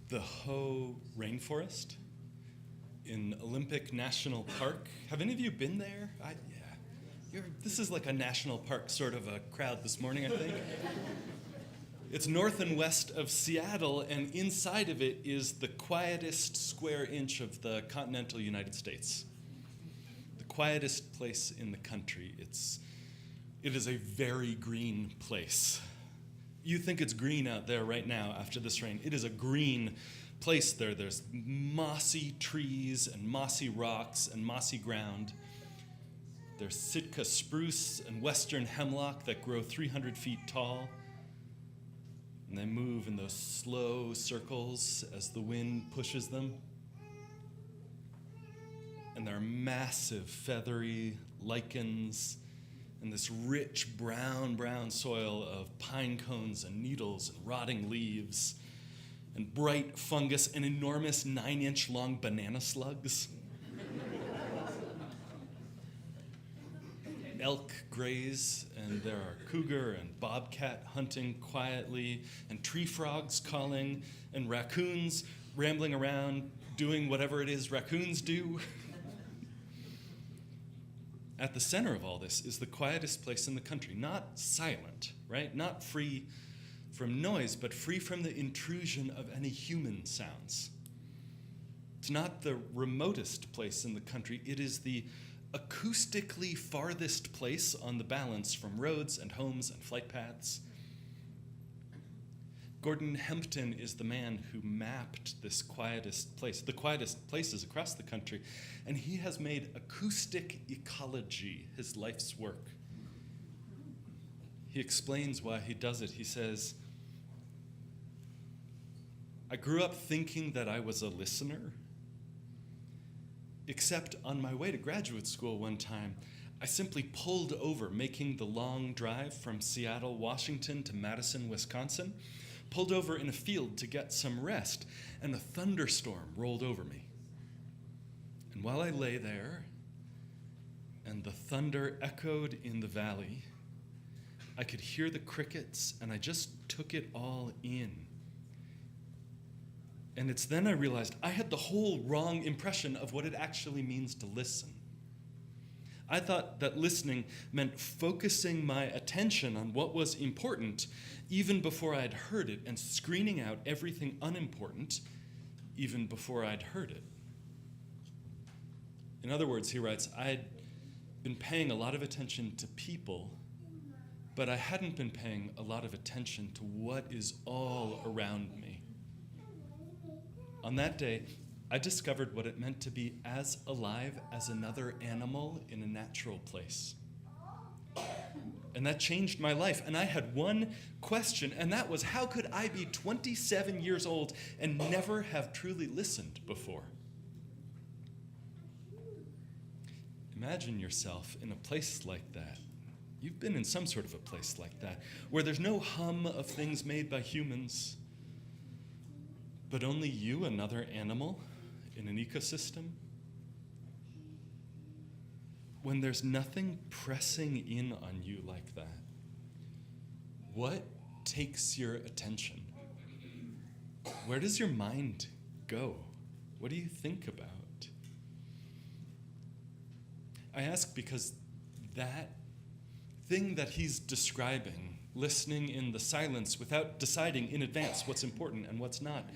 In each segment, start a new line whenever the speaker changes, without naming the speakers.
the Hoh Rainforest in Olympic National Park. Have any of you been there? This is like a national park sort of a crowd this morning, I think. It's north and west of Seattle, and inside of it is the quietest square inch of the continental United States. The quietest place in the country. It is a very green place. You think it's green out there right now after this rain. It is a green place there. There's mossy trees and mossy rocks and mossy ground. There's Sitka spruce and western hemlock that grow 300 feet tall. And they move in those slow circles as the wind pushes them. And there are massive feathery lichens and this rich brown soil of pine cones and needles and rotting leaves and bright fungus and enormous 9-inch long banana slugs. Elk graze, and there are cougar and bobcat hunting quietly, and tree frogs calling, and raccoons rambling around doing whatever it is raccoons do. At the center of all this is the quietest place in the country, not silent, right? Not free from noise, but free from the intrusion of any human sounds. It's not the remotest place in the country, it is the acoustically farthest place on the balance from roads and homes and flight paths. Gordon Hempton is the man who mapped this quietest place, the quietest places across the country, and he has made acoustic ecology his life's work. He explains why he does it. He says, I grew up thinking that I was a listener, except on my way to graduate school one time, I simply pulled over making the long drive from Seattle, Washington to Madison, Wisconsin, pulled over in a field to get some rest, and a thunderstorm rolled over me. And while I lay there, and the thunder echoed in the valley, I could hear the crickets, and I just took it all in. And it's then I realized I had the whole wrong impression of what it actually means to listen. I thought that listening meant focusing my attention on what was important even before I'd heard it, and screening out everything unimportant even before I'd heard it. In other words, he writes, I'd been paying a lot of attention to people, but I hadn't been paying a lot of attention to what is all around me. On that day, I discovered what it meant to be as alive as another animal in a natural place. And that changed my life. And I had one question, and that was, how could I be 27 years old and never have truly listened before? Imagine yourself in a place like that. You've been in some sort of a place like that, where there's no hum of things made by humans, but only you, another animal, in an ecosystem. When there's nothing pressing in on you like that, what takes your attention? Where does your mind go? What do you think about? I ask because that thing that he's describing, listening in the silence without deciding in advance what's important and what's not,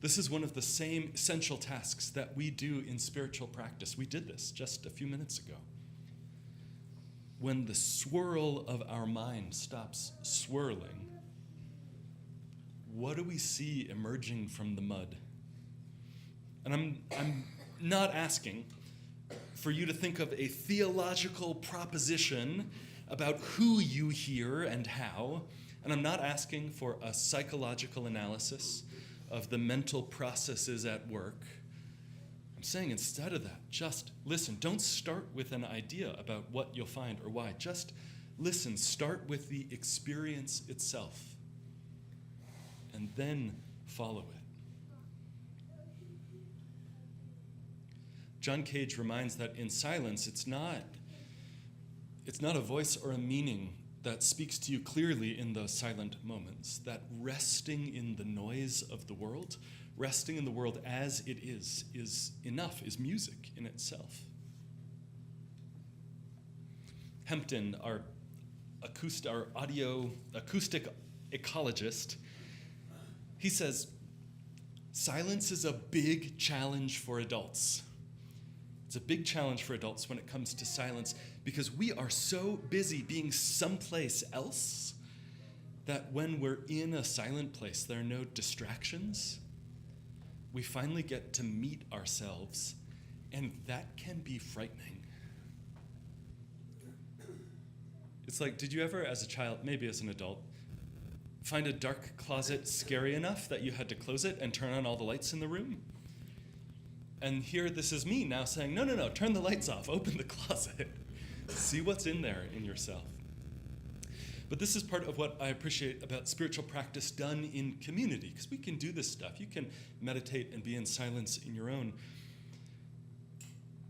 this is one of the same essential tasks that we do in spiritual practice. We did this just a few minutes ago. When the swirl of our mind stops swirling, what do we see emerging from the mud? And I'm not asking for you to think of a theological proposition about who you hear and how, and I'm not asking for a psychological analysis of the mental processes at work. I'm saying instead of that, just listen. Don't start with an idea about what you'll find or why. Just listen. Start with the experience itself, and then follow it. John Cage reminds that in silence, it's not a voice or a meaning that speaks to you clearly in those silent moments, that resting in the noise of the world, resting in the world as it is enough, is music in itself. Hempton, our acoustic ecologist, he says, silence is a big challenge for adults. It's a big challenge for adults when it comes to silence because we are so busy being someplace else that when we're in a silent place, there are no distractions. We finally get to meet ourselves, and that can be frightening. It's like, did you ever, as a child, maybe as an adult, find a dark closet scary enough that you had to close it and turn on all the lights in the room? And here, this is me now saying, no, turn the lights off, open the closet. See what's in there in yourself. But this is part of what I appreciate about spiritual practice done in community, because we can do this stuff. You can meditate and be in silence in your own.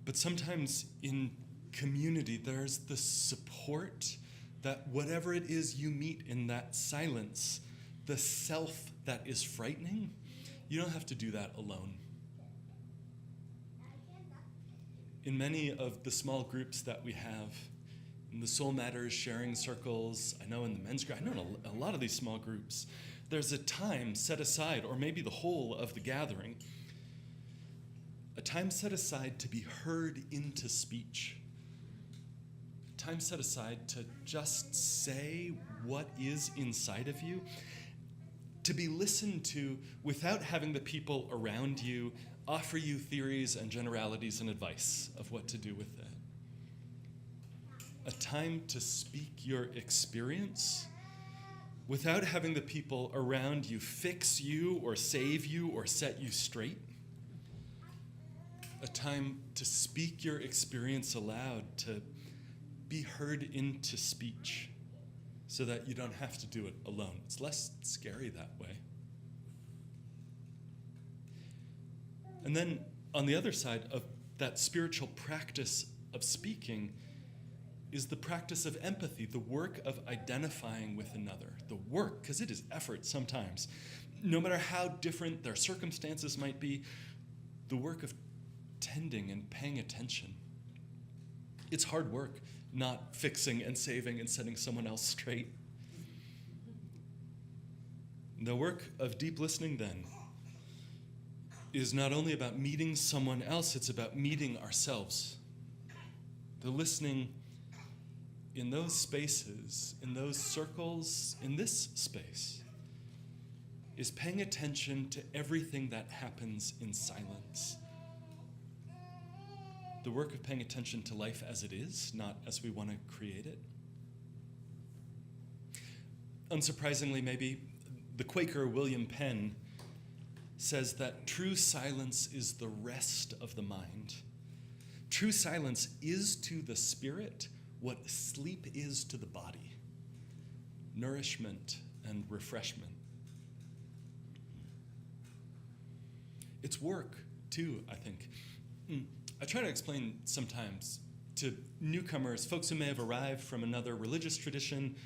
But sometimes in community, there's the support that whatever it is you meet in that silence, the self that is frightening, you don't have to do that alone. In many of the small groups that we have, in the Soul Matters sharing circles, I know in the men's group, I know in a lot of these small groups, there's a time set aside, or maybe the whole of the gathering, a time set aside to be heard into speech. A time set aside to just say what is inside of you, to be listened to without having the people around you offer you theories and generalities and advice of what to do with it. A time to speak your experience without having the people around you fix you or save you or set you straight. A time to speak your experience aloud, to be heard into speech so that you don't have to do it alone. It's less scary that way. And then on the other side of that spiritual practice of speaking is the practice of empathy, the work of identifying with another. The work, because it is effort sometimes. No matter how different their circumstances might be, the work of tending and paying attention. It's hard work, not fixing and saving and setting someone else straight. The work of deep listening, then, is not only about meeting someone else, it's about meeting ourselves. The listening in those spaces, in those circles, in this space, is paying attention to everything that happens in silence. The work of paying attention to life as it is, not as we want to create it. Unsurprisingly, maybe, the Quaker William Penn says that true silence is the rest of the mind. True silence is to the spirit what sleep is to the body, nourishment and refreshment. It's work, too, I think. I try to explain sometimes to newcomers, folks who may have arrived from another religious tradition,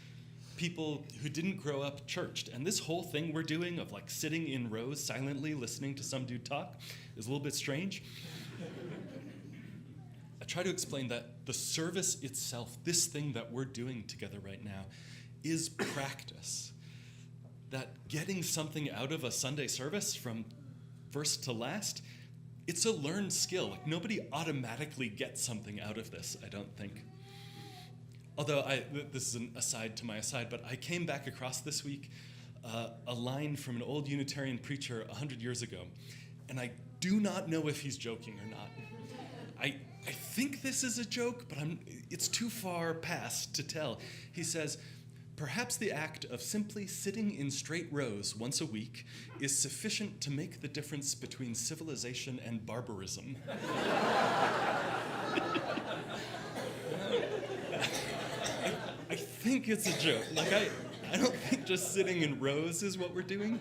people who didn't grow up churched. And this whole thing we're doing of like sitting in rows silently listening to some dude talk is a little bit strange. I try to explain that the service itself, this thing that we're doing together right now, is practice. That getting something out of a Sunday service from first to last, it's a learned skill. Like nobody automatically gets something out of this, I don't think. Although, this is an aside to my aside, but I came back across this week a line from an old Unitarian preacher 100 years ago, and I do not know if he's joking or not. I think this is a joke, but it's too far past to tell. He says, perhaps the act of simply sitting in straight rows once a week is sufficient to make the difference between civilization and barbarism. I think it's a joke. Like, I don't think just sitting in rows is what we're doing.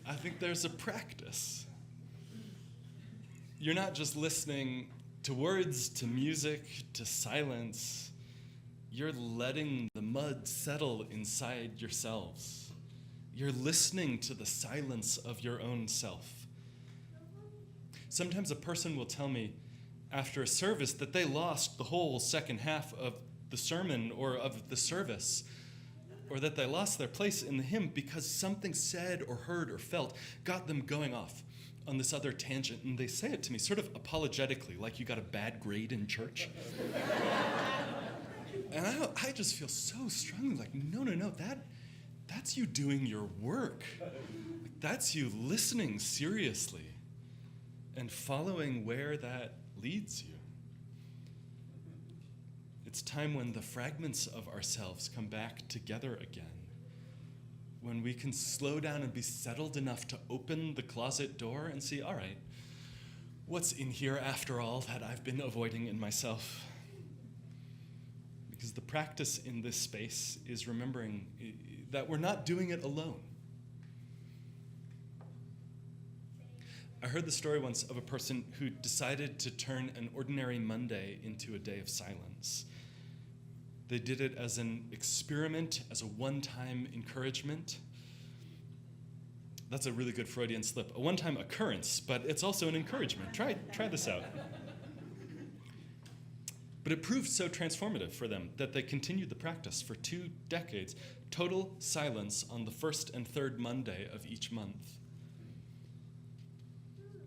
I think there's a practice. You're not just listening to words, to music, to silence. You're letting the mud settle inside yourselves. You're listening to the silence of your own self. Sometimes a person will tell me after a service that they lost the whole second half of the sermon or of the service, or that they lost their place in the hymn because something said or heard or felt got them going off on this other tangent. And they say it to me sort of apologetically, like you got a bad grade in church. And I just feel so strongly like, no, that's you doing your work. That's you listening seriously and following where that leads you. It's time when the fragments of ourselves come back together again, when we can slow down and be settled enough to open the closet door and see, all right, what's in here after all that I've been avoiding in myself? Because the practice in this space is remembering that we're not doing it alone. I heard the story once of a person who decided to turn an ordinary Monday into a day of silence. They did it as an experiment, as a one-time encouragement. That's a really good Freudian slip. A one-time occurrence, but it's also an encouragement. Try this out. But it proved so transformative for them that they continued the practice for 2 decades. Total silence on the first and third Monday of each month.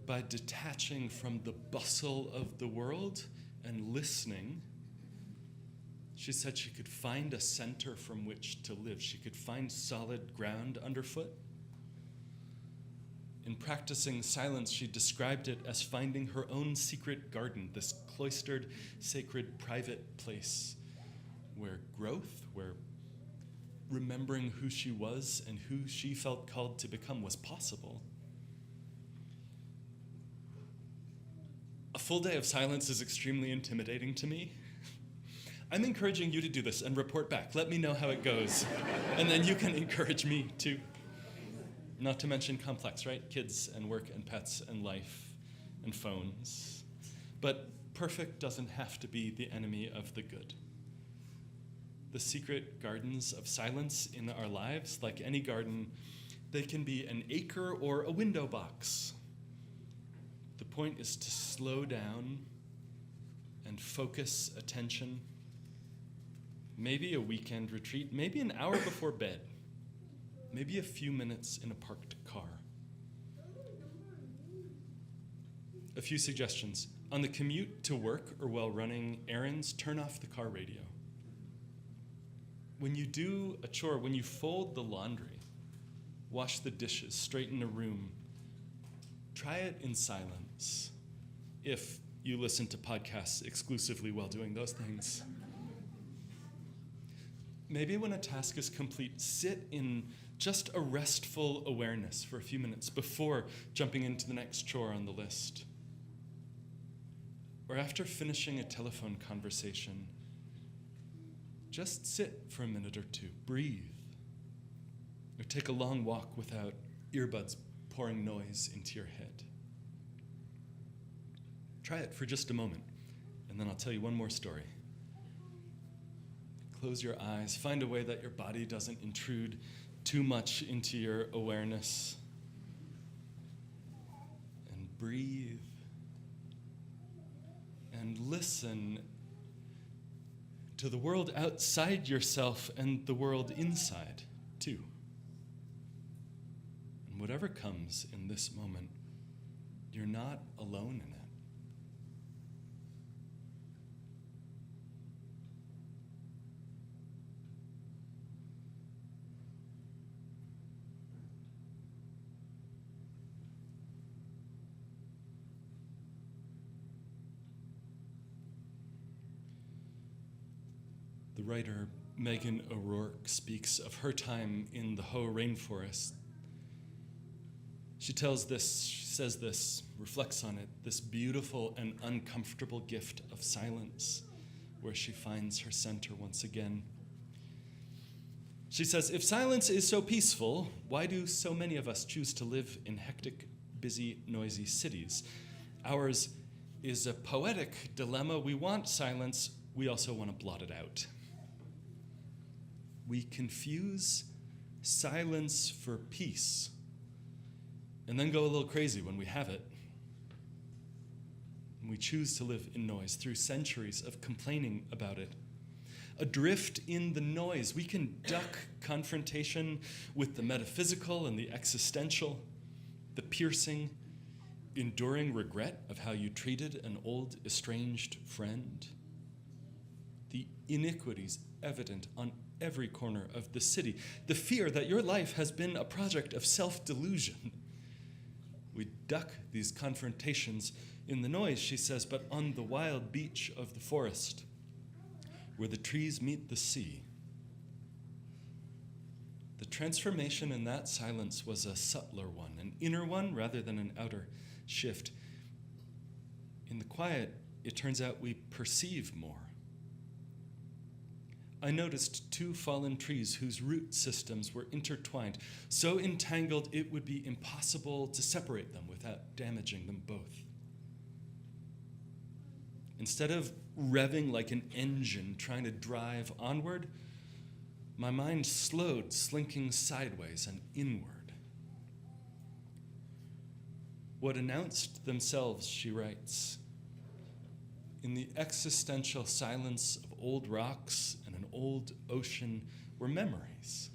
By detaching from the bustle of the world and listening, she said she could find a center from which to live. She could find solid ground underfoot. In practicing silence, she described it as finding her own secret garden, this cloistered, sacred, private place where growth, where remembering who she was and who she felt called to become was possible. A full day of silence is extremely intimidating to me. I'm encouraging you to do this and report back. Let me know how it goes. And then you can encourage me too. Not to mention complex, right? Kids and work and pets and life and phones. But perfect doesn't have to be the enemy of the good. The secret gardens of silence in our lives, like any garden, they can be an acre or a window box. The point is to slow down and focus attention. Maybe a weekend retreat, maybe an hour before bed, maybe a few minutes in a parked car. A few suggestions. On the commute to work or while running errands, turn off the car radio. When you do a chore, when you fold the laundry, wash the dishes, straighten a room, try it in silence, if you listen to podcasts exclusively while doing those things. Maybe when a task is complete, sit in just a restful awareness for a few minutes before jumping into the next chore on the list. Or after finishing a telephone conversation, just sit for a minute or two, breathe. Or take a long walk without earbuds pouring noise into your head. Try it for just a moment, and then I'll tell you one more story. Close your eyes. Find a way that your body doesn't intrude too much into your awareness. And breathe. And listen to the world outside yourself and the world inside, too. And whatever comes in this moment, you're not alone in it. The writer Megan O'Rourke speaks of her time in the Hoh rainforest. She says this, reflects on it, this beautiful and uncomfortable gift of silence, where she finds her center once again. She says, if silence is so peaceful, why do so many of us choose to live in hectic, busy, noisy cities? Ours is a poetic dilemma. We want silence, we also want to blot it out. We confuse silence for peace and then go a little crazy when we have it. And we choose to live in noise through centuries of complaining about it. Adrift in the noise, we can duck confrontation with the metaphysical and the existential, the piercing, enduring regret of how you treated an old, estranged friend. The iniquities evident on every corner of the city. The fear that your life has been a project of self-delusion. We duck these confrontations in the noise, she says, but on the wild beach of the forest, where the trees meet the sea. The transformation in that silence was a subtler one, an inner one rather than an outer shift. In the quiet, it turns out we perceive more. I noticed 2 fallen trees whose root systems were intertwined, so entangled it would be impossible to separate them without damaging them both. Instead of revving like an engine trying to drive onward, my mind slowed, slinking sideways and inward. What announced themselves, she writes, in the existential silence of old rocks and an old ocean were memories.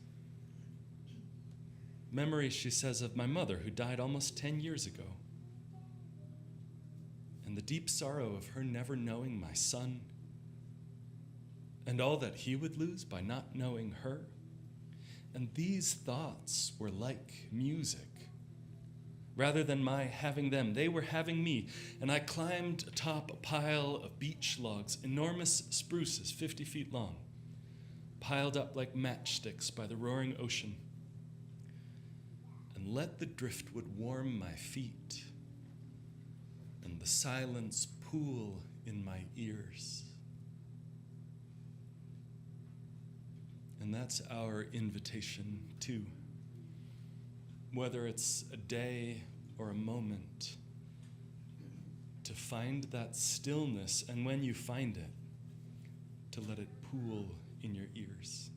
Memories, she says, of my mother who died almost 10 years ago. And the deep sorrow of her never knowing my son and all that he would lose by not knowing her. And these thoughts were like music. Rather than my having them, they were having me, and I climbed atop a pile of beach logs, enormous spruces 50 feet long, piled up like matchsticks by the roaring ocean, and let the driftwood warm my feet, and the silence pool in my ears. And that's our invitation too. Whether it's a day or a moment, to find that stillness, and when you find it, to let it pool in your ears.